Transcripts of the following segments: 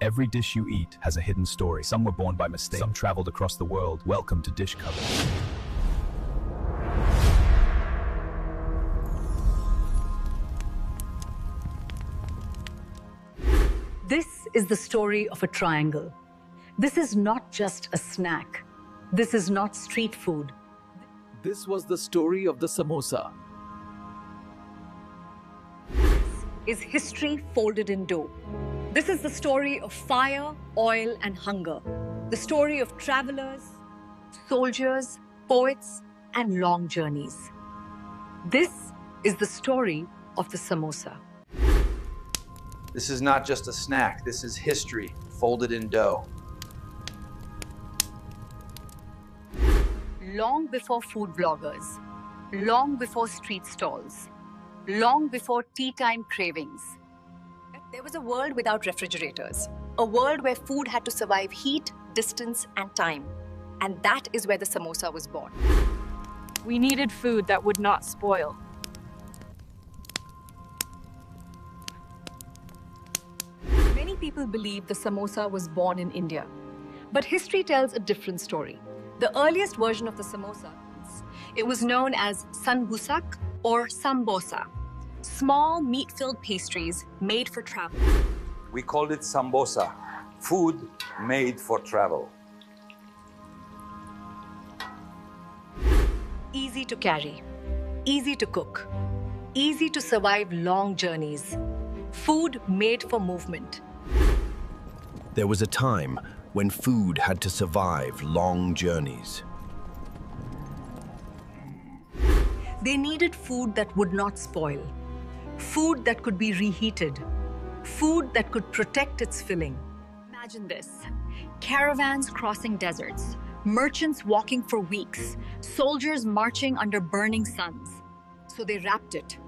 Every dish you eat has a hidden story. Some were born by mistake, some traveled across the world. Welcome to Dishcovered. This is the story of a triangle. This is not just a snack. This is not street food. This was the story of the samosa. Is history folded in dough. This is the story of fire, oil, and hunger. The story of travelers, soldiers, poets, and long journeys. This is the story of the samosa. This is not just a snack. This is history folded in dough. Long before food vloggers, long before street stalls, long before tea time cravings, there was a world without refrigerators, a world where food had to survive heat, distance, and time. And that is where the samosa was born. We needed food that would not spoil. Many people believe the samosa was born in India, but history tells a different story. The earliest version of the samosa, it was known as sanbusak or sambosa, small meat-filled pastries made for travel. We called it Samosa, food made for travel. Easy to carry, easy to cook, easy to survive long journeys. Food made for movement. There was a time when food had to survive long journeys. They needed food that would not spoil, food that could be reheated, food that could protect its filling. Imagine this: caravans crossing deserts, merchants walking for weeks, soldiers marching under burning suns. So they wrapped it,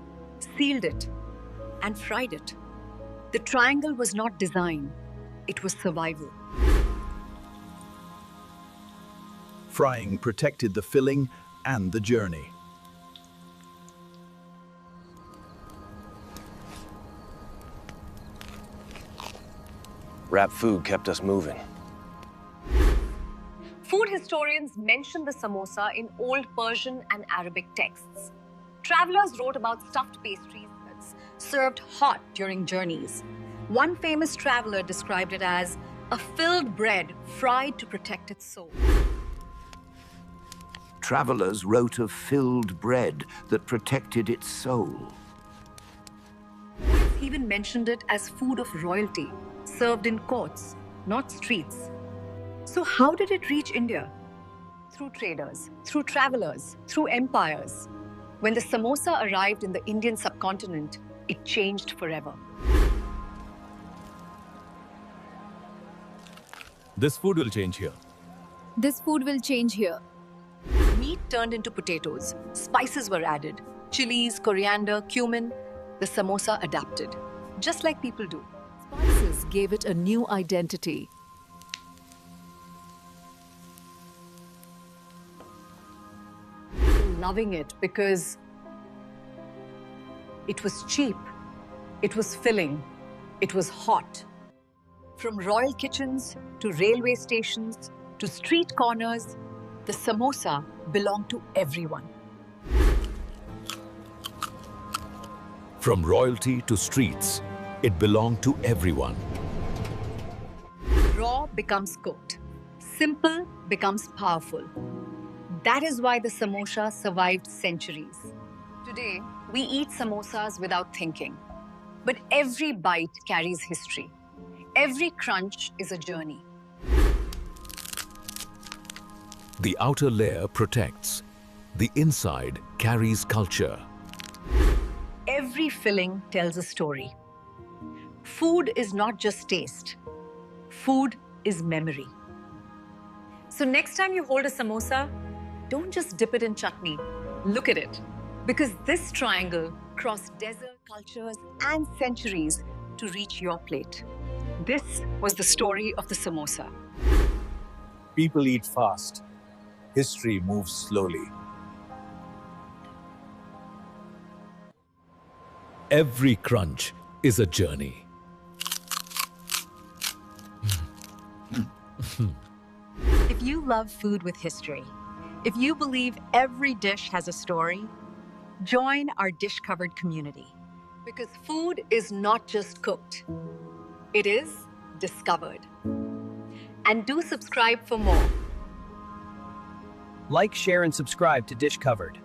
sealed it, and fried it. The triangle was not design, it was survival. Frying protected the filling and the journey. Wrapped food kept us moving. Food historians mention the samosa in old Persian and Arabic texts. Travelers wrote about stuffed pastries served hot during journeys. One famous traveler described it as a filled bread fried to protect its soul. Travelers wrote of filled bread that protected its soul. Poets even mentioned it as food of royalty, served in courts, not streets. So how did it reach India? Through traders, through travelers, through empires. When the samosa arrived in the Indian subcontinent, it changed forever. This food will change here. This food will change here. Meat turned into potatoes, spices were added, chilies, coriander, cumin. The samosa adapted, just like people do. Spices gave it a new identity. Loving it because it was cheap, it was filling, it was hot. From royal kitchens to railway stations to street corners, the samosa belonged to everyone. From royalty to streets, it belonged to everyone. Raw becomes cooked. Simple becomes powerful. That is why the samosa survived centuries. Today, we eat samosas without thinking. But every bite carries history. Every crunch is a journey. The outer layer protects. The inside carries culture. Every filling tells a story. Food is not just taste. Food is memory. So next time you hold a samosa, don't just dip it in chutney. Look at it. Because this triangle crossed desert, cultures, and centuries to reach your plate. This was the story of the samosa. People eat fast. History moves slowly. Every crunch is a journey. If you love food with history, if you believe every dish has a story, join our Dishcovered community. Because food is not just cooked, it is discovered. And do subscribe for more. Like, share, and subscribe to Dishcovered.